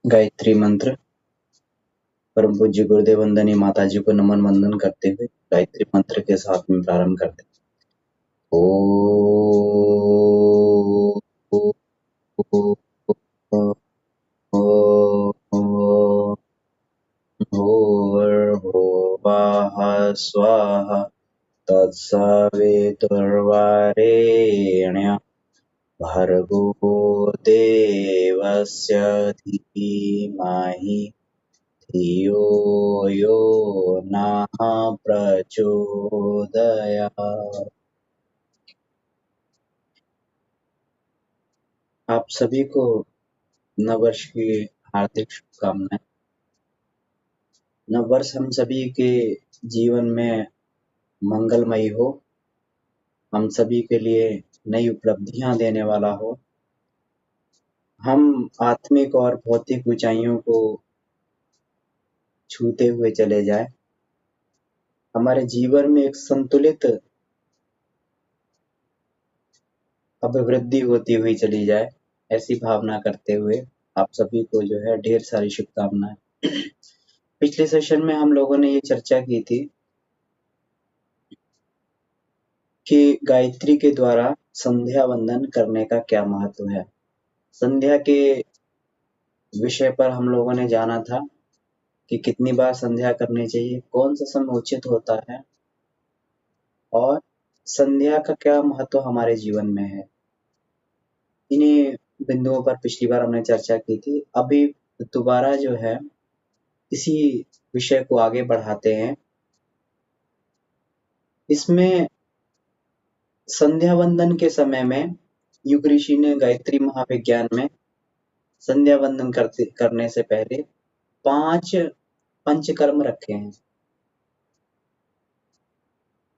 गायत्री मंत्र। परम पूज्य गुरुदेव वंदनीय माता जी को नमन वंदन करते हुए गायत्री मंत्र के साथ में प्रारंभ करते हैं। भूर्भुवः स्वः तत्सवितुर्वरेण्यं भर्गो देवस्य धीमहि धियो यो नः प्रचोदयात्। आप सभी को नववर्ष की हार्दिक शुभकामनाएं। नववर्ष हम सभी के जीवन में मंगलमयी हो, हम सभी के लिए नई उपलब्धियां देने वाला हो, हम आत्मिक और भौतिक ऊंचाइयों को छूते हुए चले जाए, हमारे जीवन में एक संतुलित अभिवृद्धि होती हुई चली जाए, ऐसी भावना करते हुए आप सभी को जो है ढेर सारी शुभकामनाएं। पिछले सेशन में हम लोगों ने ये चर्चा की थी कि गायत्री के द्वारा संध्या वंदन करने का क्या महत्व है। संध्या के विषय पर हम लोगों ने जाना था कि कितनी बार संध्या करनी चाहिए, कौन सा समय उचित होता है और संध्या का क्या महत्व हमारे जीवन में है। इन्हीं बिंदुओं पर पिछली बार हमने चर्चा की थी। अभी दोबारा जो है इसी विषय को आगे बढ़ाते हैं। इसमें संध्या वंदन के समय में युग ऋषि ने गायत्री महाविज्ञान में संध्या वंदन करने से पहले 5 पंचकर्म रखे हैं।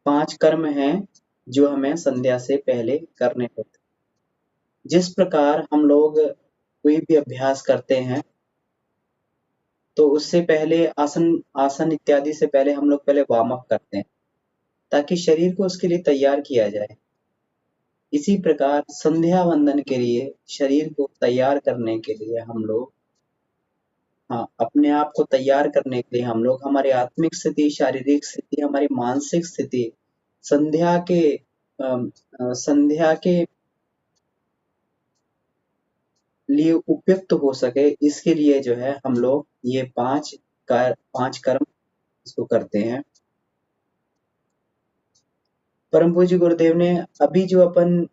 5 कर्म हैं जो हमें संध्या से पहले करने होते हैं। जिस प्रकार हम लोग कोई भी अभ्यास करते हैं तो उससे पहले आसन इत्यादि से पहले हम लोग पहले वार्म अप करते हैं ताकि शरीर को उसके लिए तैयार किया जाए। इसी प्रकार संध्या वंदन के लिए शरीर को तैयार करने के लिए हम लोग अपने आप को तैयार करने के लिए हम लोग हमारी आत्मिक स्थिति, शारीरिक स्थिति, हमारी मानसिक स्थिति संध्या के लिए उपयुक्त हो सके, इसके लिए जो है हम लोग ये 5 कर्म इसको करते हैं। परम पूज्य गुरुदेव ने अभी जो अपन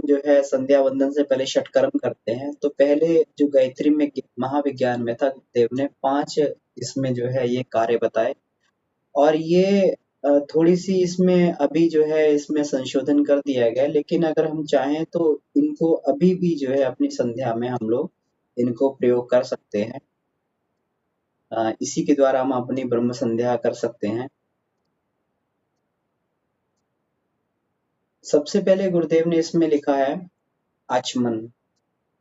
जो है संध्या वंदन से पहले षटकर्म करते हैं, तो पहले जो गायत्री में महाविज्ञान में था, गुरुदेव ने 5 इसमें जो है ये कार्य बताए और ये थोड़ी सी इसमें अभी जो है इसमें संशोधन कर दिया गया है। लेकिन अगर हम चाहें तो इनको अभी भी जो है अपनी संध्या में हम लोग इनको प्रयोग कर सकते हैं। इसी के द्वारा हम अपनी ब्रह्म संध्या कर सकते हैं। सबसे पहले गुरुदेव ने इसमें लिखा है आचमन,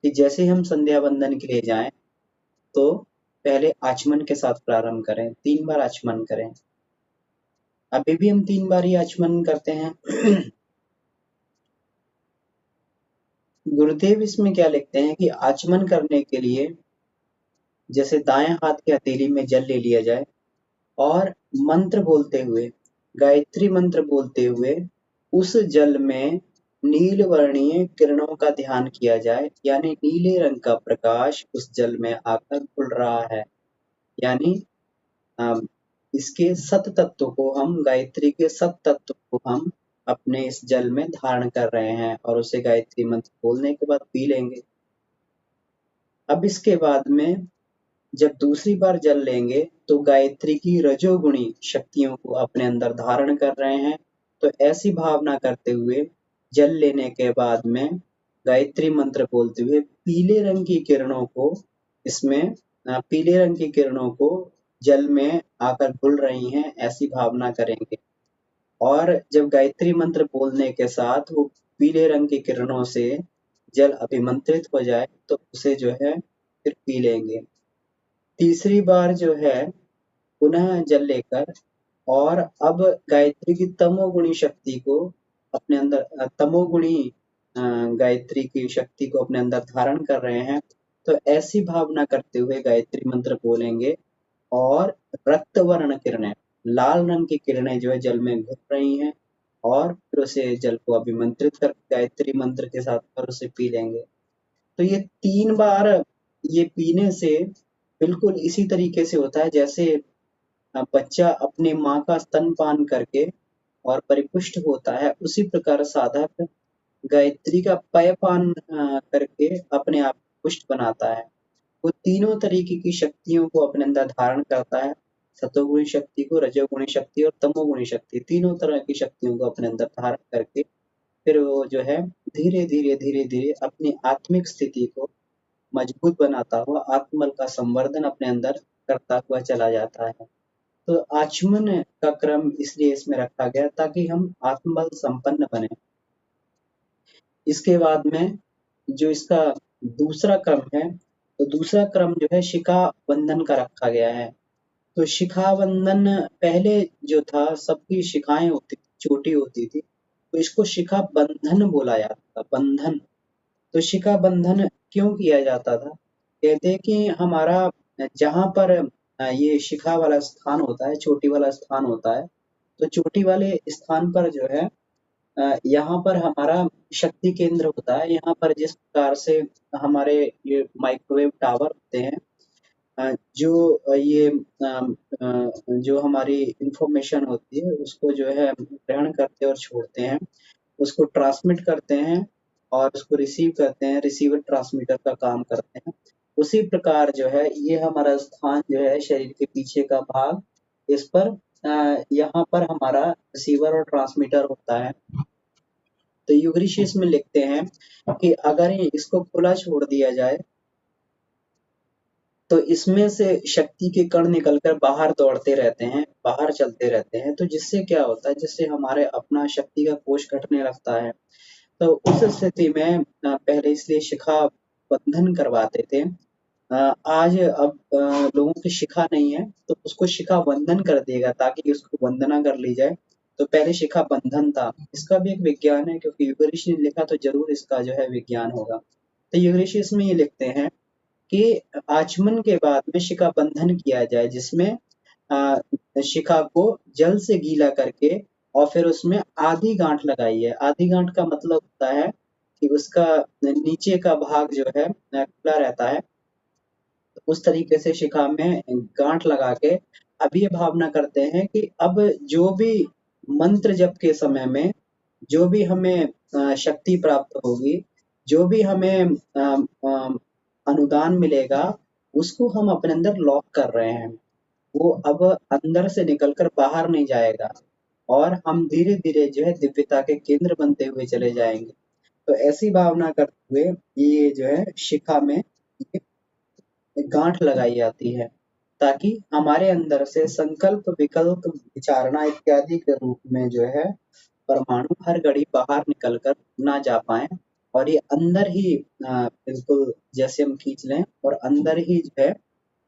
कि जैसे हम संध्या वंदन के लिए जाएं तो पहले आचमन के साथ प्रारंभ करें, 3 बार आचमन करें। अभी भी हम 3 बार ही आचमन करते हैं। गुरुदेव इसमें क्या लिखते हैं कि आचमन करने के लिए जैसे दाएं हाथ के हथेली में जल ले लिया जाए और मंत्र बोलते हुए, गायत्री मंत्र बोलते हुए उस जल में नील वर्णीय किरणों का ध्यान किया जाए, यानी नीले रंग का प्रकाश उस जल में आकर खुल रहा है। यानी इसके सत तत्व को हम गायत्री के सत तत्व को हम अपने इस जल में धारण कर रहे हैं और उसे गायत्री मंत्र बोलने के बाद पी लेंगे। अब इसके बाद में जब दूसरी बार जल लेंगे तो गायत्री की रजोगुणी शक्तियों को अपने अंदर धारण कर रहे हैं। तो ऐसी भावना करते हुए जल लेने के बाद में गायत्री मंत्र बोलते हुए पीले रंग की किरणों को पीले रंग की किरणों को जल में आकर घुल रही हैं, ऐसी भावना करेंगे। और जब गायत्री मंत्र बोलने के साथ वो पीले रंग की किरणों से जल अभिमंत्रित हो जाए तो उसे जो है फिर पी लेंगे। तीसरी बार जो है पुनः जल लेकर और अब गायत्री की तमोगुणी शक्ति को अपने अंदर तमोगुणी गायत्री की शक्ति को अपने अंदर धारण कर रहे हैं। तो ऐसी भावना करते हुए गायत्री मंत्र बोलेंगे और रक्त वर्ण किरणें, लाल रंग की किरणें जो है जल में घुल रही हैं और फिर उसे जल को अभिमंत्रित कर गायत्री मंत्र के साथ और उसे पी लेंगे। तो ये 3 बार ये पीने से बिल्कुल इसी तरीके से होता है जैसे बच्चा अपनी माँ का स्तनपान करके और परिपुष्ट होता है, उसी प्रकार साधक गायत्री का पेयपान करके अपने आप को पुष्ट बनाता है। वो तीनों तरीके की शक्तियों को अपने अंदर धारण करता है। सतोगुणी शक्ति को, रजोगुणी शक्ति और तमोगुणी शक्ति, तीनों तरह की शक्तियों को अपने अंदर धारण करके फिर वो जो है धीरे-धीरे अपनी आत्मिक स्थिति को मजबूत बनाता हुआ आत्मबल का संवर्धन अपने अंदर करता हुआ चला जाता है। तो आचमन का क्रम इसलिए इसमें रखा गया ताकि हम आत्मबल संपन्न बने। इसके बाद में जो इसका दूसरा क्रम है, तो दूसरा क्रम जो है शिखा बंधन का रखा गया है। तो शिखा बंधन पहले जो था सबकी शिखाएं होती थी, छोटी होती थी, तो इसको शिखा बंधन बोला जाता था, बंधन। तो शिखा बंधन क्यों किया जाता था? कहते हैं कि हमारा जहाँ पर ये शिखा वाला स्थान होता है, चोटी वाला स्थान होता है, तो चोटी वाले स्थान पर जो है यहाँ पर हमारा शक्ति केंद्र होता है। यहाँ पर जिस प्रकार से हमारे ये माइक्रोवेव टावर होते हैं, जो ये जो हमारी इंफॉर्मेशन होती है उसको जो है ग्रहण करते और छोड़ते हैं, उसको ट्रांसमिट करते हैं और उसको रिसीव करते हैं, रिसीवर ट्रांसमीटर का काम करते हैं। उसी प्रकार जो है ये हमारा स्थान जो है शरीर के पीछे का भाग, इस पर यहाँ पर हमारा रिसीवर और ट्रांसमीटर होता है। तो युग ऋषि इसमें लिखते हैं कि अगर इसको खुला छोड़ दिया जाए तो इसमें से शक्ति के कण निकलकर बाहर दौड़ते रहते हैं, बाहर चलते रहते हैं। तो जिससे क्या होता है, जिससे हमारे अपना शक्ति का कोष घटने लगता है। तो उस स्थिति में पहले इसलिए शिखा बंधन करवाते थे। आज अब लोगों की शिखा नहीं है तो उसको शिखा बंधन कर देगा ताकि उसको वंदना कर ली जाए। तो पहले शिखा बंधन था। इसका भी एक विज्ञान है क्योंकि युग ऋषि ने लिखा तो जरूर इसका जो है विज्ञान होगा। तो युग ऋषि इसमें ये लिखते हैं कि आचमन के बाद में शिखा बंधन किया जाए जिसमें शिखा को जल से गीला करके और फिर उसमें आधी गांठ लगाई है। आधी गांठ का मतलब होता है कि उसका नीचे का भाग जो है खुला रहता है। उस तरीके से शिखा में गांठ लगा के अब ये भावना करते हैं कि अब जो भी मंत्र जप के समय में जो भी हमें शक्ति प्राप्त होगी, जो भी हमें अनुदान मिलेगा, उसको हम अपने अंदर लॉक कर रहे हैं। वो अब अंदर से निकलकर बाहर नहीं जाएगा और हम धीरे-धीरे जो है दिव्यता के केंद्र बनते हुए चले जाएँगे। तो ऐसी भावना करते हुए ये जो है शिखा में गांठ लगाई जाती है ताकि हमारे अंदर से संकल्प, विकल्प, विचारणा इत्यादि के रूप में जो है परमाणु हर घड़ी बाहर निकल कर ना जा पाए और ये अंदर ही बिल्कुल जैसे हम खींच लें और अंदर ही जो है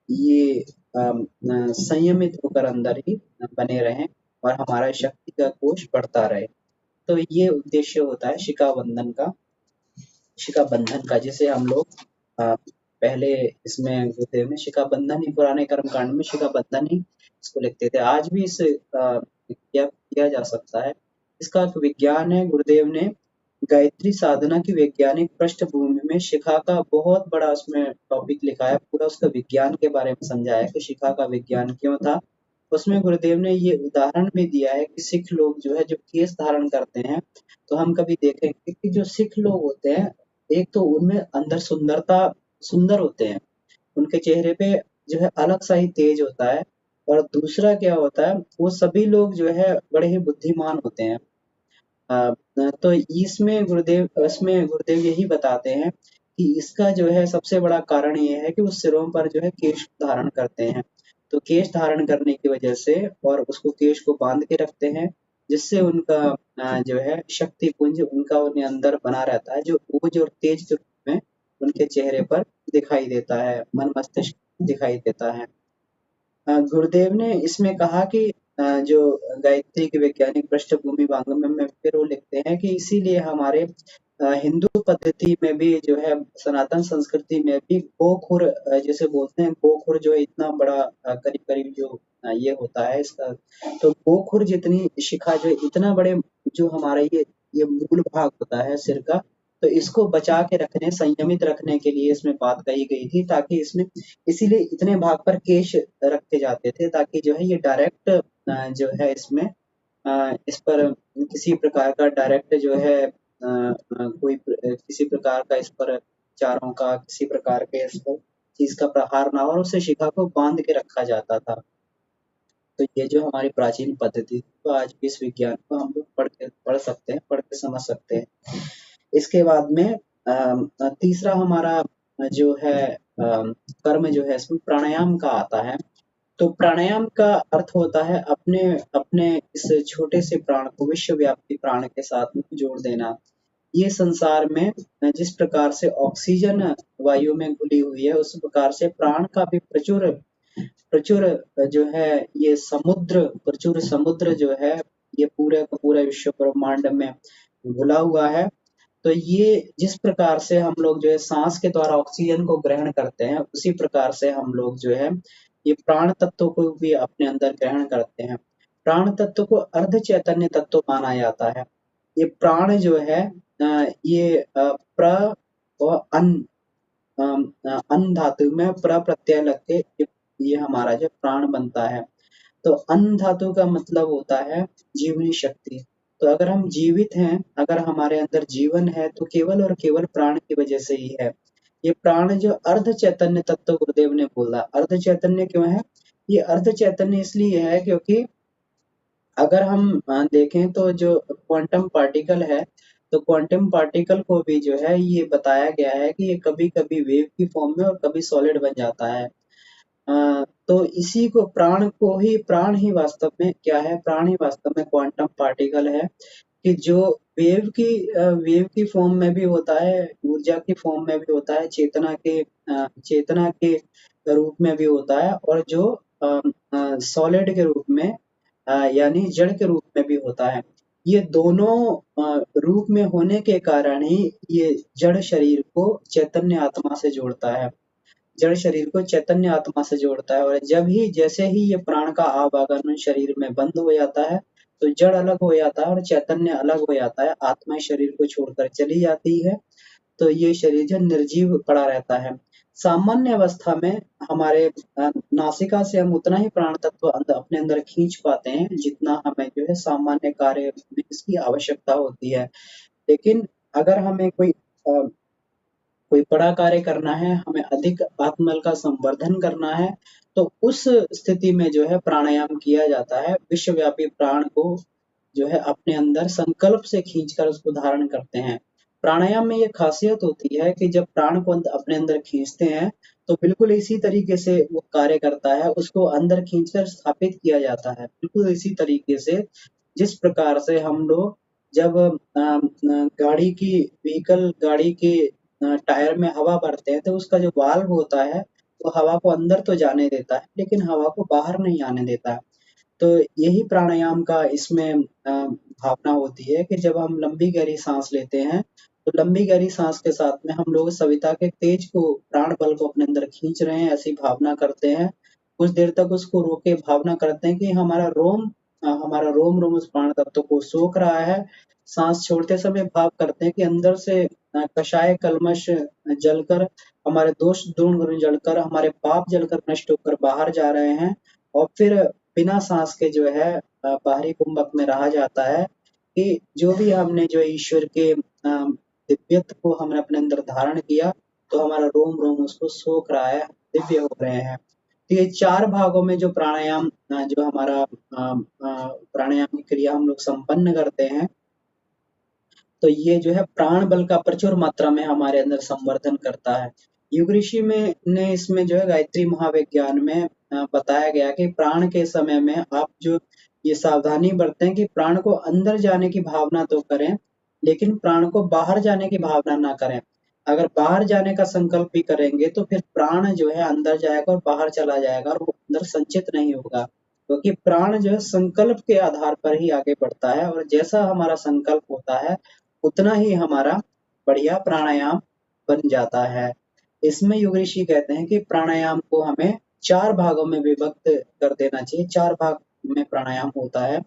ये संयमित होकर अंदर ही बने रहें और हमारा शक्ति का कोष बढ़ता रहे। तो ये उद्देश्य होता है शिखा बंधन का जिसे हम लोग पहले इसमें गुरुदेव ने शिखा बंधन ही पुराने कर्म कांड में शिखा बंधन ही इसको लिखते थे। आज भी इस किया जा सकता है। इसका एक विज्ञान है। गुरुदेव ने गायत्री साधना की वैज्ञानिक पृष्ठभूमि में शिखा का बहुत बड़ा उसमें टॉपिक लिखा है। पूरा उसका विज्ञान के बारे में समझाया है कि शिखा का विज्ञान क्यों था। उसमें गुरुदेव ने ये उदाहरण भी दिया है कि सिख लोग जो है जो केश धारण करते हैं, तो हम कभी देखेंगे कि जो सिख लोग होते हैं, एक तो उनमें अंदर सुंदर होते हैं। उनके चेहरे पे जो है अलग सा ही तेज होता है और दूसरा क्या होता है, वो सभी लोग जो है बड़े ही बुद्धिमान होते हैं। तो इसमें गुरुदेव यही बताते हैं कि इसका जो है सबसे बड़ा कारण ये है कि वो सिरों पर जो है केश धारण करते हैं। तो केश धारण करने की वजह से और उसको केश को बांध के रखते हैं जिससे उनका जो है शक्ति पुंज उनका उन्हें अंदर बना रहता है जो ओज और तेज के रूप में उनके चेहरे पर दिखाई देता है, मन मस्तिष्क दिखाई देता है। गुरुदेव ने इसमें कहा कि जो गायत्री की वैज्ञानिक पृष्ठभूमि वांग्मय में फिर वो लिखते हैं कि इसीलिए हमारे हिंदू पद्धति में भी जो है, सनातन संस्कृति में भी गोखुर जैसे बोलते हैं, गोखुर जो है इतना बड़ा करीब-करीब जो ये होता है इसका, तो गोखुर जितनी शिखा जो है, इतना बड़े जो हमारा ये मूल भाग होता है सिर का, तो इसको बचा के रखने, संयमित रखने के लिए इसमें बात कही गई थी, ताकि इसमें इसीलिए इतने भाग पर केश रखे जाते थे, ताकि जो है ये डायरेक्ट जो है इसमें इस पर किसी प्रकार का डायरेक्ट जो है किसी प्रकार का इस पर चारों का किसी प्रकार के इस पर चीज का प्रहार ना हो, और उसे शिखा को बांध के रखा जाता था। तो ये जो हमारी प्राचीन पद्धति थी, तो आज भी इस विज्ञान को हम लोग पढ़ सकते हैं, पढ़ के समझ सकते हैं। इसके बाद में तीसरा हमारा जो है कर्म जो है इसमें प्राणायाम का आता है। तो प्राणायाम का अर्थ होता है अपने अपने इस छोटे से प्राण को विश्वव्यापी प्राण के साथ में जोड़ देना। ये संसार में जिस प्रकार से ऑक्सीजन वायु में घुली हुई है, उस प्रकार से प्राण का भी प्रचुर प्रचुर जो है ये समुद्र, प्रचुर समुद्र जो है ये पूरे का पूरा विश्व ब्रह्मांड में घुला हुआ है। तो ये जिस प्रकार से हम लोग जो है सांस के द्वारा ऑक्सीजन को ग्रहण करते हैं, उसी प्रकार से हम लोग जो है ये प्राण तत्व को भी अपने अंदर ग्रहण करते हैं। प्राण तत्व को अर्ध चैतन्य तत्व माना जाता है। ये प्राण जो है ये प्र और अन धातु में प्र प्रत्यय लग के ये हमारा जो प्राण बनता है। तो अन्न धातु का मतलब होता है जीवनी शक्ति। तो अगर हम जीवित हैं, अगर हमारे अंदर जीवन है, तो केवल और केवल प्राण की वजह से ही है। ये प्राण जो अर्ध चैतन्य तत्व गुरुदेव ने बोला, अर्ध चैतन्य क्यों है? ये अर्ध चैतन्य इसलिए है क्योंकि अगर हम देखें तो जो क्वांटम पार्टिकल है, तो क्वांटम पार्टिकल को भी जो है ये बताया गया है कि ये कभी-कभी वेव की फॉर्म में और कभी सॉलिड बन जाता है। तो इसी को प्राण ही वास्तव में क्या है? प्राण ही वास्तव में क्वांटम पार्टिकल है कि जो वेव की फॉर्म में भी होता है, ऊर्जा की फॉर्म में भी होता है, चेतना के रूप में भी होता है, और जो सॉलिड के रूप में यानी जड़ के रूप में भी होता है। ये दोनों रूप में होने के कारण ही ये जड़ शरीर को चैतन्य आत्मा से जोड़ता है। जड़ शरीर को चैतन्य आत्मा से जोड़ता है, और जैसे ही ये प्राण का आवागमन शरीर में बंद हो जाता है, तो जड़ अलग हो जाता है और चैतन्य अलग हो जाता है, आत्मा शरीर को छोड़कर चली जाती है, तो ये शरीर जो निर्जीव पड़ा रहता है। सामान्य अवस्था में हमारे नासिका से हम उतना ही प्राण तत्व अपने अंदर खींच पाते हैं जितना हमें जो है सामान्य कार्य में इसकी आवश्यकता होती है। लेकिन अगर हमें कोई बड़ा कार्य करना है, हमें अधिक आत्मबल का संवर्धन करना है, तो उस स्थिति में जो है प्राणायाम किया जाता है। विश्वव्यापी प्राण को जो है अपने अंदर संकल्प से खींचकर उसको धारण करते हैं। प्राणायाम में ये खासियत होती है कि जब प्राण को अपने अंदर खींचते हैं, तो बिल्कुल इसी तरीके से वो कार्य करता है, उसको अंदर खींचकर स्थापित किया जाता है। बिल्कुल इसी तरीके से जिस प्रकार से हम लोग जब गाड़ी की टायर में हवा भरते हैं, तो उसका जो वाल्व होता है, वो हवा को अंदर तो जाने देता है, लेकिन हवा को बाहर नहीं आने देता है। तो यही प्राणायाम का इसमें भावना होती है कि जब हम लंबी गहरी सांस लेते हैं, तो लंबी गहरी सांस के साथ में हम लोग सविता के तेज को, प्राण बल को अपने अंदर खींच रहे हैं, ऐसी भावना करते हैं। कुछ देर तक उसको रोके भावना करते हैं कि हमारा रोम रोम उस प्राण तत्व को सोख रहा है। सांस छोड़ते समय भाव करते हैं कि अंदर से कषाय कल्मश जलकर, हमारे दोष गुण जलकर, हमारे पाप जलकर नष्ट होकर बाहर जा रहे हैं, और फिर बिना सांस के जो है बाहरी कुंभक में रहा जाता है कि जो भी हमने जो ईश्वर के दिव्यत्व को हमने अपने अंदर धारण किया, तो हमारा रोम रोम उसको सोख रहा है, दिव्य हो रहे हैं। तो ये 4 भागों में जो प्राणायाम जो हमारा प्राणायाम की क्रिया हम लोग संपन्न करते हैं, तो ये जो है प्राण बल का प्रचुर मात्रा में हमारे अंदर संवर्धन करता है। योग ऋषि में ने इसमें जो है गायत्री महाविज्ञान में बताया गया कि प्राण के समय में आप जो ये सावधानी बरतें कि प्राण को अंदर जाने की भावना तो करें, लेकिन प्राण को बाहर जाने की भावना ना करें। अगर बाहर जाने का संकल्प भी करेंगे, तो फिर प्राण जो है अंदर जाएगा और बाहर चला जाएगा, और वो अंदर संचित नहीं होगा, क्योंकि प्राण जो है संकल्प के आधार पर ही आगे बढ़ता है, और जैसा हमारा संकल्प होता है, उतना ही हमारा बढ़िया प्राणायाम बन जाता है। इसमें योग ऋषि कहते हैं कि प्राणायाम को हमें 4 भागों में विभक्त कर देना चाहिए, 4 भाग में प्राणायाम होता है।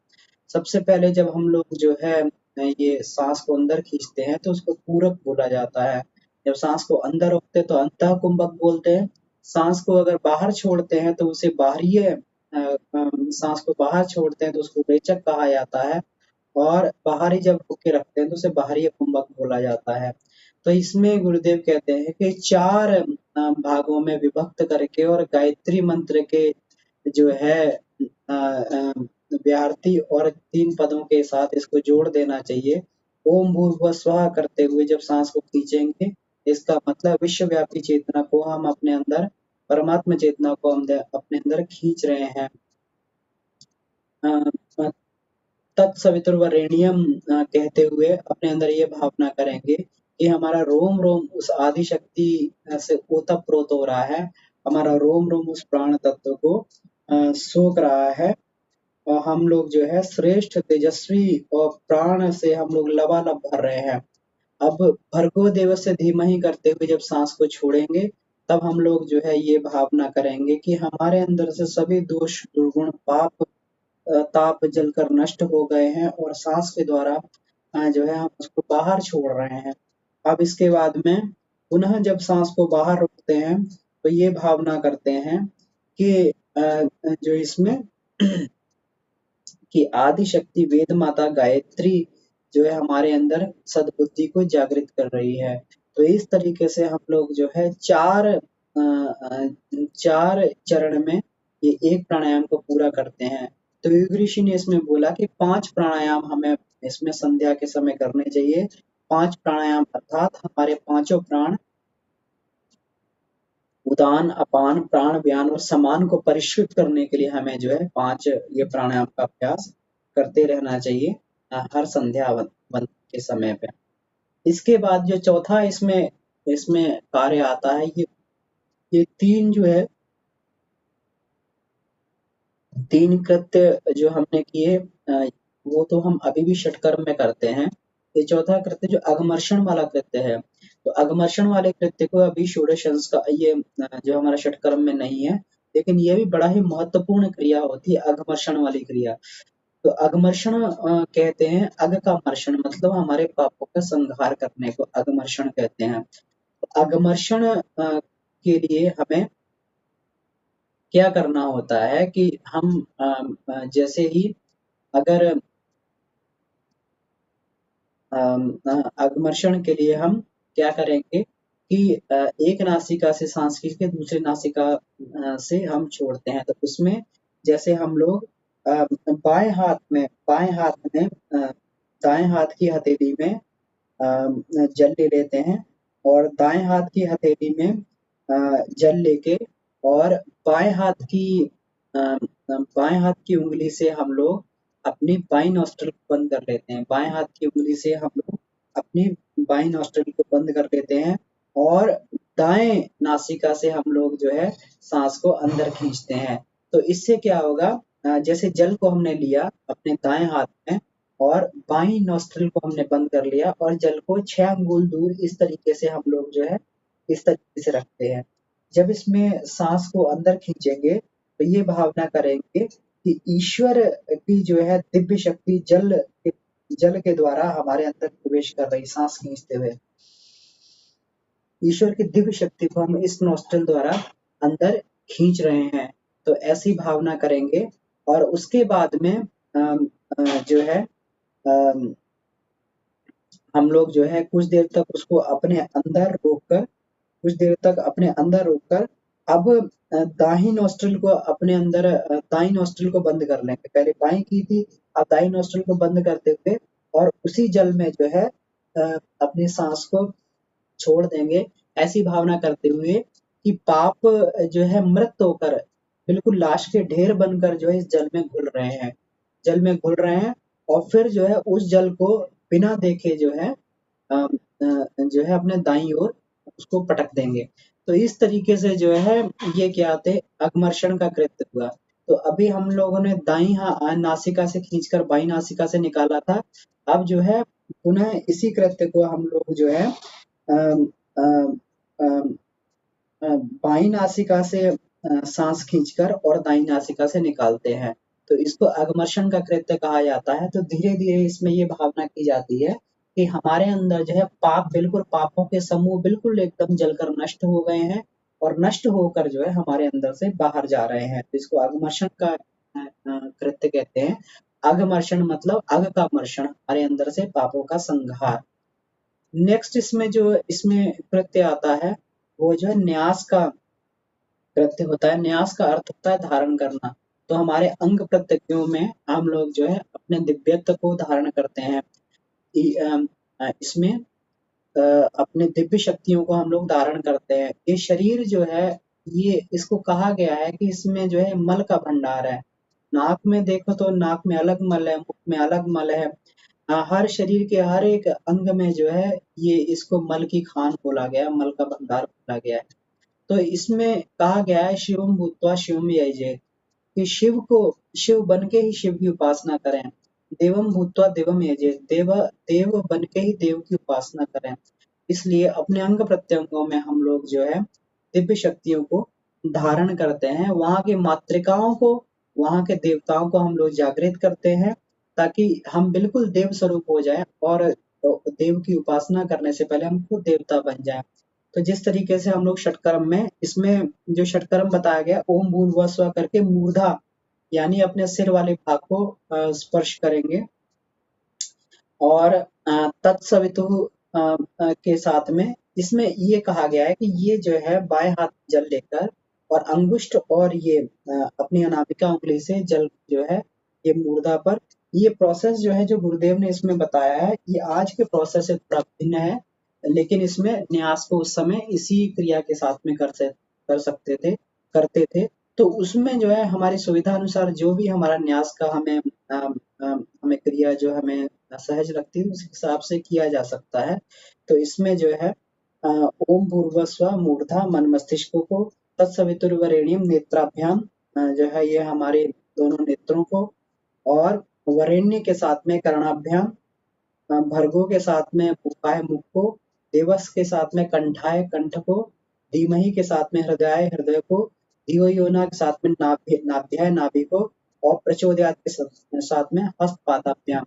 सबसे पहले जब हम लोग जो है ये सांस को अंदर खींचते हैं तो उसको पूरक बोला जाता है। जब सांस को अंदर रोकते हैं तो अंतः कुंभक बोलते हैं। सांस को अगर बाहर छोड़ते हैं तो उसे बाह्य सांस को बाहर छोड़ते हैं तो उसको रेचक कहा जाता है और बाहरी जब रोके रखते हैं तो उसे बाहरी कुंभक बोला जाता है। तो इसमें गुरुदेव कहते हैं कि 4 भागों में विभक्त करके और गायत्री मंत्र के जो है व्याहृति और 3 पदों के साथ इसको जोड़ देना चाहिए। ओम भूर्भुवः स्वः करते हुए जब सांस को खींचेंगे, इसका मतलब विश्वव्यापी चेतना को हम अपने अंदर, परमात्मा चेतना को हम अपने अंदर खींच रहे हैं। तत्सवितुर्वरेण्यम कहते हुए अपने अंदर ये भावना करेंगे कि हमारा रोम रोम उस आदि शक्ति से ओतप्रोत हो रहा है, हमारा रोम रोम उस प्राण तत्व को सोख रहा है और हम लोग जो है श्रेष्ठ तेजस्वी और प्राण से हम लोग लबालब भर रहे हैं। अब भर्गो देवस्य धीमहि करते हुए जब सांस को छोड़ेंगे तब हम लोग जो है ये भावना करेंगे कि हमारे अंदर से सभी दोष दुर्गुण पाप ताप जलकर नष्ट हो गए हैं और सांस के द्वारा जो है हम उसको बाहर छोड़ रहे हैं। अब इसके बाद में पुनः जब सांस को बाहर रोकते हैं तो ये भावना करते हैं कि जो इसमें कि आदि शक्ति वेद माता गायत्री जो है हमारे अंदर सद्बुद्धि को जागृत कर रही है। तो इस तरीके से हम लोग जो है 4 चरण में ये एक प्राणायाम को पूरा करते हैं। तो योग ऋषि ने इसमें बोला कि 5 प्राणायाम हमें इसमें संध्या के समय करने चाहिए। 5 प्राणायाम अर्थात हमारे पांचों प्राण उदान, अपान, प्राण, व्यान और समान को परिष्कृत करने के लिए हमें जो है 5 ये प्राणायाम का अभ्यास करते रहना चाहिए हर संध्या वंदन के समय पे। इसके बाद जो चौथा इसमें इसमें कार्य आता है ये 3 जो है 3 कृत्य जो हमने किए वो तो हम अभी भी षटकर्म में करते हैं। ये चौथा कृत्य जो अघमर्षण वाला कृत्य है, तो अघमर्षण वाले कृत्य को अभी षोडश संस्कार ये जो हमारा षटकर्म में नहीं है, लेकिन ये भी बड़ा ही महत्वपूर्ण क्रिया होती है अघमर्षण वाली क्रिया। तो अघमर्षण कहते हैं अघ का मर्षण मतलब हमारे पापों का संहार करने को अघमर्षण कहते हैं। तो अघमर्षण के लिए हमें क्या करना होता है कि हम जैसे ही अगर अघमर्षण के लिए हम क्या करेंगे कि एक नासिका से सांस खींच के दूसरी नासिका से हम छोड़ते हैं। तो उसमें जैसे हम लोग बाएं हाथ में दाएं हाथ की हथेली में जल ले लेते हैं और दाएं हाथ की हथेली में जल लेके और बाएं हाथ की अ, बाएं हाथ की उंगली से हम लोग अपनी बाई नॉस्ट्रिल को बंद कर लेते हैं। बाएं हाथ की उंगली से हम लोग अपनी बाई नॉस्ट्रिल को बंद कर लेते हैं और दाएं नासिका से हम लोग जो है सांस को अंदर खींचते हैं। तो इससे क्या होगा जैसे जल को हमने लिया अपने दाएं हाथ में और बाई नॉस्ट्रिल को हमने बंद कर लिया और जल को 6 अंगुल दूर इस तरीके से हम लोग जो है इस तरीके से रखते हैं। जब इसमें सांस को अंदर खींचेंगे तो ये भावना करेंगे कि ईश्वर की जो है दिव्य शक्ति जल के द्वारा हमारे अंदर प्रवेश कर रही सांस खींचते हुए। ईश्वर की दिव्य शक्ति को हम इस नॉस्ट्रिल द्वारा अंदर खींच रहे हैं। तो ऐसी भावना करेंगे और उसके बाद में जो है हम लोग जो है कुछ देर तक उसको अपने अंदर रोककर कुछ देर तक अपने अंदर रोककर अब दाहिनी नॉस्ट्रिल को अपने अंदर दाई नॉस्ट्रिल को बंद कर लेंगे। पहले बाई की थी, अब दाई नॉस्ट्रिल को बंद करते हुए और उसी जल में जो है अपनी सांस को छोड़ देंगे। ऐसी भावना करते हुए कि पाप जो है मृत होकर बिल्कुल लाश के ढेर बनकर जो है इस जल में घुल रहे हैं। जल में घुल रहे हैं और फिर जो है उस जल को बिना देखे जो है अपने दाईं ओर उसको पटक देंगे। तो इस तरीके से जो है ये क्या आते अघमर्षण का कृत्य हुआ। तो अभी हम लोगों ने दाईं नासिका से खींचकर बाईं नासिका से निकाला था। अब जो है पुनः इसी कृत्य को हम लोग जो है अम, अम, अम, बाईं नासिका से सांस खींचकर और दाईं नासिका से निकालते हैं, तो इसको अगमर्शन का कृत्य कहा जाता है। तो धीरे धीरे इसमें ये भावना की जाती है कि हमारे अंदर जो है पाप, बिल्कुल पापों के समूह बिल्कुल एकदम जलकर नष्ट हो गए हैं और नष्ट होकर जो है हमारे अंदर से बाहर जा रहे हैं, तो इसको अगमर्शन का कृत्य कहते हैं। अगमर्शन मतलब अग का मर्षण, हमारे अंदर से पापों का संहार। नेक्स्ट इसमें कृत्य आता है, वो जो है न्यास का कृत्य होता है। न्यास का अर्थ होता है धारण करना। तो हमारे अंग प्रत्यंगों में हम लोग जो है अपने दिव्यत्व को धारण करते हैं। इसमें अपने दिव्य शक्तियों को हम लोग धारण करते हैं। ये शरीर जो है, ये इसको कहा गया है कि इसमें जो है मल का भंडार है। नाक में देखो तो नाक में अलग मल है, मुख में अलग मल है। हर शरीर के हर एक अंग में जो है ये इसको मल की खान बोला गया है, मल का भंडार बोला गया है। तो इसमें कहा गया है शिवम भूत्वा शिवम यजेत, कि शिव बन के ही शिव की उपासना करें। देवम भूत्वा देवम यजेत, देव बन के ही देव की उपासना करें। इसलिए अपने अंग प्रत्यंगों में हम लोग जो है दिव्य शक्तियों को धारण करते हैं। वहां की मातृकाओं को, वहां के देवताओं को हम लोग जागृत करते हैं, ताकि हम बिल्कुल देव स्वरूप हो जाएं और देव की उपासना करने से पहले हम खुद देवता बन जाएं। तो जिस तरीके से हम लोग षटकर्म में, इसमें जो षटकर्म बताया गया, ओम भूर्भुवः स्वः करके मूर्धा यानी अपने सिर वाले भाग को स्पर्श करेंगे, और तत्सवितुः के साथ में इसमें ये कहा गया है कि ये जो है बाएं हाथ जल लेकर और अंगुष्ठ और ये अपनी अनामिका उंगली से जल जो है ये मूर्धा पर, ये प्रोसेस जो है जो गुरुदेव ने इसमें बताया है, ये आज के प्रोसेस से थोड़ा भिन्न है, लेकिन इसमें न्यास को उस समय इसी क्रिया के साथ में कर सकते थे, करते थे। तो उसमें जो है हमारी सुविधा अनुसार जो भी हमारा न्यास का हमें क्रिया जो हमें सहज लगती है, उस हिसाब से किया जा सकता है। तो इसमें जो है ओम भूर्भुवः मूर्धा मन मस्तिष्क को, तत्सवितुर्वरेण्यम नेत्राभ्याम, जो है ये हमारे दोनों नेत्रों को, और वरेण्य के साथ में कर्णाभ्याम, भर्गो के साथ में मुखाय मुख को, देवस के साथ में कंठाय कंठ को, धीमहि के साथ में हृदयाय हृदय को, धियो यो न के साथ में नाभ्याय नाभि को, और प्रचोदयात के साथ में हस्तपादाभ्याम।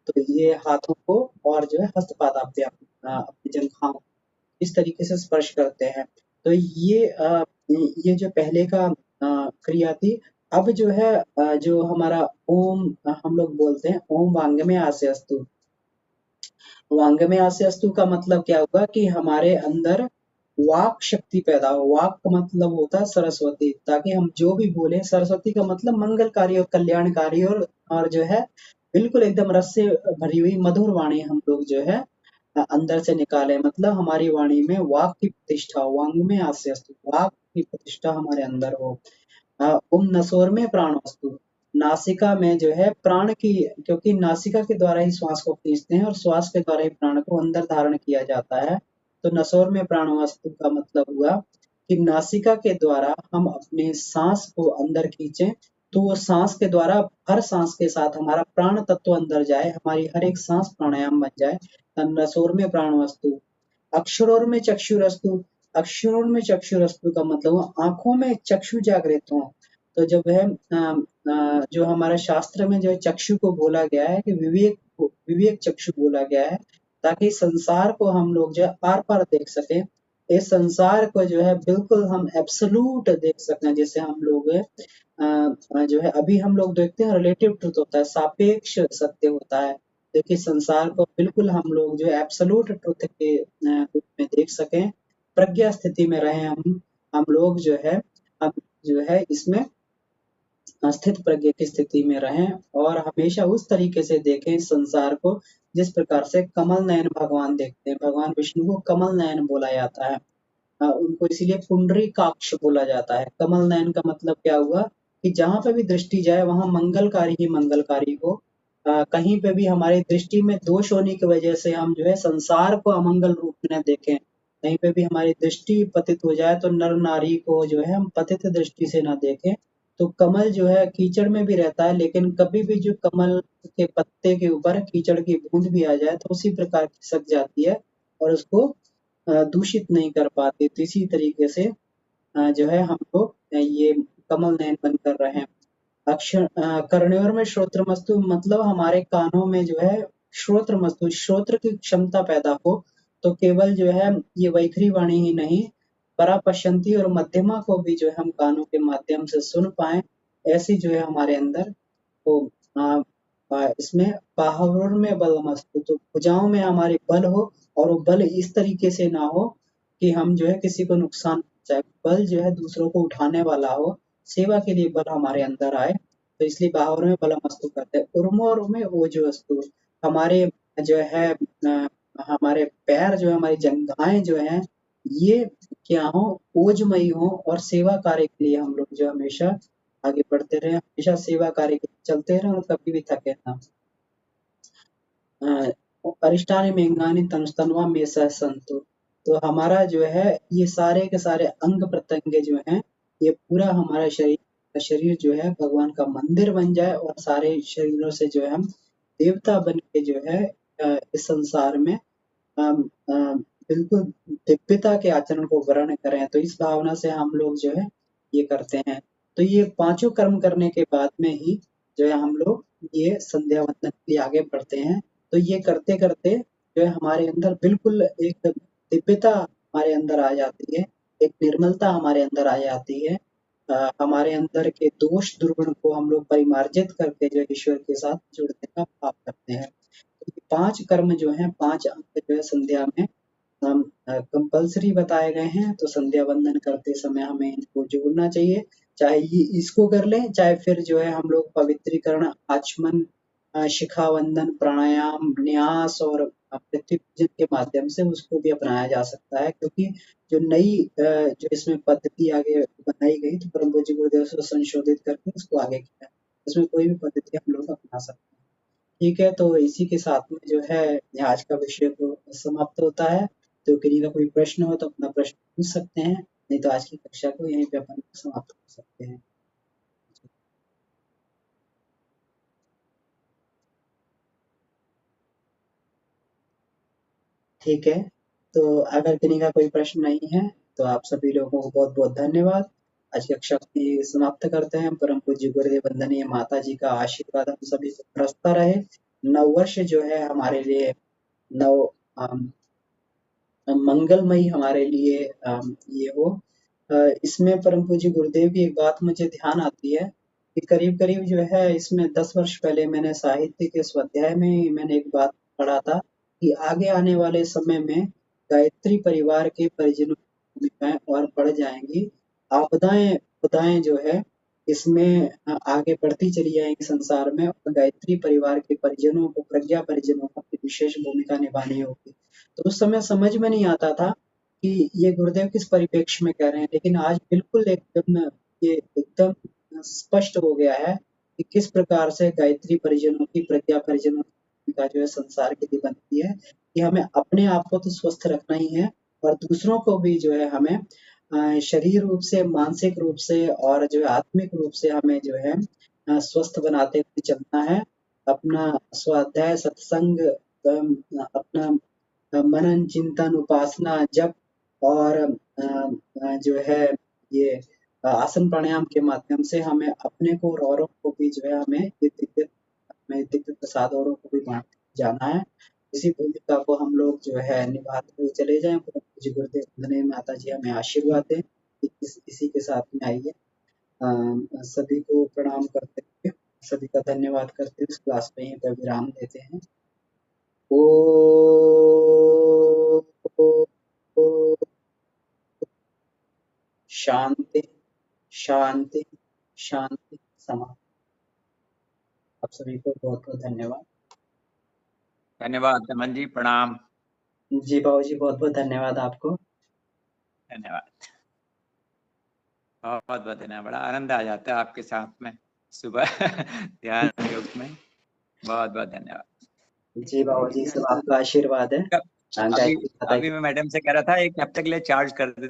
तो ये हाथों को और जो है हस्तपादाभ्याम अपनी जंघाओं इस तरीके से स्पर्श करते हैं। तो ये जो पहले का क्रिया थी। अब जो है जो हमारा ओम हम लोग बोलते हैं, ओम वांगमय आस्य अस्तु। वांगमय आस्य अस्तु का मतलब क्या हुआ कि हमारे अंदर वाक शक्ति पैदा हो। वाक का मतलब होता है सरस्वती, ताकि हम जो भी बोले, सरस्वती का मतलब मंगलकारी और कल्याणकारी, और जो है बिल्कुल एकदम रस से भरी हुई मधुर वाणी हम लोग जो है अंदर से निकाले, मतलब हमारी वाणी में वाक की प्रतिष्ठा हो। वांग्मय आस्य अस्तु, वाक की प्रतिष्ठा हमारे अंदर हो। ओम नसोर में प्राण वस्तु, नासिका में जो है प्राण की, क्योंकि नासिका के द्वारा ही श्वास को खींचते हैं और श्वास के द्वारा ही प्राण को अंदर धारण किया जाता है। तो नसोर में प्राण वस्तु का मतलब हुआ कि नासिका के द्वारा हम अपने सांस को अंदर खींचें, तो वो सांस के द्वारा हर सांस के साथ हमारा प्राण तत्व अंदर जाए, हमारी हर एक सांस प्राणायाम बन जाए। नसोर में प्राण वस्तु। अक्षरों में चक्षुरस्तु, अक्षरों में चक्षुरस्तु का मतलब हुआ आंखों में चक्षु जागृत हो। तो जब है जो हमारे शास्त्र में जो है चक्षु को बोला गया है कि विवेक चक्षु बोला गया है, ताकि संसार को हम लोग जो है आर पार देख सके। इस संसार को जो है बिल्कुल हम एब्सोल्यूट देख सकें, जैसे हम लोग जो है अभी हम लोग देखते हैं रिलेटिव ट्रुथ होता है, सापेक्ष सत्य होता है। देखिए संसार को बिल्कुल हम लोग जो है एब्सोल्यूट ट्रुथ के रूप में देख सकें, प्रज्ञा स्थिति में रहे हम लोग जो है, हम जो है इसमें स्थित प्रज्ञ की स्थिति में रहें, और हमेशा उस तरीके से देखें इस संसार को जिस प्रकार से कमल नयन भगवान देखते हैं। भगवान विष्णु को कमल नयन बोला जाता है। उनको इसीलिए पुंडरीकाक्ष बोला जाता है। कमल नयन का मतलब क्या हुआ कि जहां पे भी दृष्टि जाए वहां मंगलकारी ही मंगलकारी हो। कहीं पे भी हमारी दृष्टि में दोष होने की वजह से हम जो है संसार को अमंगल रूप में न देखें। कहीं पे भी हमारी दृष्टि पतित हो जाए तो नर नारी को जो है हम पतित दृष्टि से न देखें, तो कमल जो है कीचड़ में भी रहता है, लेकिन कभी भी जो कमल के पत्ते के ऊपर कीचड़ की बूंद भी आ जाए तो उसी प्रकार खिसक जाती है और उसको दूषित नहीं कर पाती। तो इसी तरीके से जो है हम लोग ये कमल नयन बंद कर रहे हैं। कर्णयोर में श्रोत्रमस्तु मतलब हमारे कानों में जो है श्रोत्रमस्तु, श्रोत्र की क्षमता पैदा हो, तो केवल जो है ये वैखरी वाणी ही नहीं, परा पश्यंती और मध्यमा को भी जो है हम कानों के माध्यम से सुन पाए, ऐसी जो है हमारे अंदर तो इसमें बाहुर में बलमस्तु, तो भुजाओं में हमारे बल हो और वो बल इस तरीके से ना हो कि हम जो है किसी को नुकसान पहुंचाए। बल जो है दूसरों को उठाने वाला हो, सेवा के लिए बल हमारे अंदर आए, तो इसलिए बाहुर में बलमस्तु करते हैं। उर्मोर में ओजोस्तु, हमारे जो है हमारे पैर जो है, हमारी जंघाएं जो हैं, ये क्या हो, ओजमयी हो और सेवा कार्य के लिए हम लोग जो हमेशा आगे बढ़ते रहे, हमेशा सेवा कार्य के लिए चलते रहे और कभी भी थके ना। अरिष्टानि मेंगानि तनुस्तनवा में सह संतु, तो हमारा जो है ये सारे के सारे अंग प्रत्यंग जो हैं, ये पूरा हमारा शरीर जो है भगवान का मंदिर बन जाए और सारे शरीरों से जो है हम देवता बन के जो है इस संसार में बिल्कुल दिव्यता के आचरण को ग्रहण करें। तो इस भावना से हम लोग जो है ये करते हैं। तो ये पांचों कर्म करने के बाद में ही जो है हम लोग ये संध्या वंदन के लिए आगे बढ़ते हैं। तो ये करते करते जो है हमारे अंदर बिल्कुल एक दिव्यता हमारे अंदर आ जाती है, एक निर्मलता हमारे अंदर आ जाती है। हमारे अंदर के दोष दुर्गुण को हम लोग परिमार्जित करके जो है ईश्वर के साथ जुड़ने का भाव करते हैं। तो ये 5 कर्म जो हैं, 5 अंग जो है संध्या में हम कंपल्सरी बताए गए हैं, तो संध्या वंदन करते समय हमें इनको जोड़ना चाहिए। चाहे ये इसको कर लें, चाहे फिर जो है हम लोग पवित्रीकरण, आचमन, शिखा वंदन, प्राणायाम, न्यास और पृथ्वी पूजन के माध्यम से उसको भी अपनाया जा सकता है, क्योंकि जो नई जो इसमें पद्धति आगे बनाई गई तो परम पूज्य गुरुदेव से संशोधित करके उसको आगे किया। इसमें कोई भी पद्धति हम लोग अपना सकते हैं। ठीक है, तो इसी के साथ में जो है आज का विषय तो समाप्त होता है। तो किसी का कोई प्रश्न हो तो अपना प्रश्न पूछ सकते हैं, नहीं तो आज की कक्षा को यहीं पे अपन समाप्त कर सकते हैं। ठीक है, तो अगर किसी का कोई प्रश्न नहीं है तो आप सभी लोगों को बहुत बहुत धन्यवाद। आज की कक्षा को ये समाप्त करते हैं। परम पूज्य गुरुदेव वंदनीय माता जी का आशीर्वाद हम सभी को बरसता रहे। नववर्ष जो है हमारे लिए नव मंगलमयी हमारे लिए ये हो। इसमें परम पूज्य गुरुदेव की एक बात मुझे ध्यान आती है कि करीब-करीब जो है इसमें 10 वर्ष पहले मैंने साहित्य के स्वाध्याय में मैंने एक बात पढ़ा था कि आगे आने वाले समय में गायत्री परिवार के परिजनों की भूमिकाएँ और बढ़ जाएँगी। आपदाएँ जो है इसमें आगे बढ़ती चली जाएँगी संसार में और गायत्री परिवार के परिजनों को, प्रज्ञा परिजनों को अपनी विशेष भूमिका निभानी होगी। तो उस समय समझ में नहीं आता था कि ये गुरुदेव किस परिप्रेक्ष्य में कह रहे हैं, लेकिन आज बिल्कुल एकदम ये एकदम स्पष्ट हो गया है कि किस प्रकार से गायत्री परिजनों की, प्रज्ञा परिजनों की भूमिका जो है संसार के लिए बनती है कि हमें अपने आप को तो स्वस्थ रखना ही है और दूसरों को भी जो है हमें शरीर रूप से, मानसिक रूप से और जो है आत्मिक रूप से हमें जो है स्वस्थ बनाते हुए चलना है। अपना स्वाध्याय, सत्संग, अपना मनन, चिंतन, उपासना, जप और जो है ये आसन प्राणायाम के माध्यम से हमें अपने को और औरों को भी जो है हमें ये दिव्य प्रसाद औरों को भी बांटते जाना है। इसी भूमिका को हम लोग जो है निभाते हुए चले जाएं। परम पूज्य गुरुदेव वंदनीय माता जी हमें आशीर्वाद दें। इसी के साथ में आइए सभी को प्रणाम करते हुए, सभी का धन्यवाद करते हुए इस क्लास में यहीं पर विराम देते हैं। ओ शांति शांति शांति समाप्त। आप सभी को बहुत बहुत धन्यवाद। धन्यवाद रमन जी, प्रणाम। जी बाबू जी, बहुत बहुत धन्यवाद आपको। धन्यवाद, बहुत बहुत धन्यवाद। बड़ा आनंद आ जाता है आपके साथ में सुबह ध्यान योग में। बहुत बहुत धन्यवाद। जी बाबू जी, सब आपका आशीर्वाद है। अभी गायत्री माता अभी मैं मैडम से कह रहा था एक हफ्ते के लिए चार्ज कर देते हैं।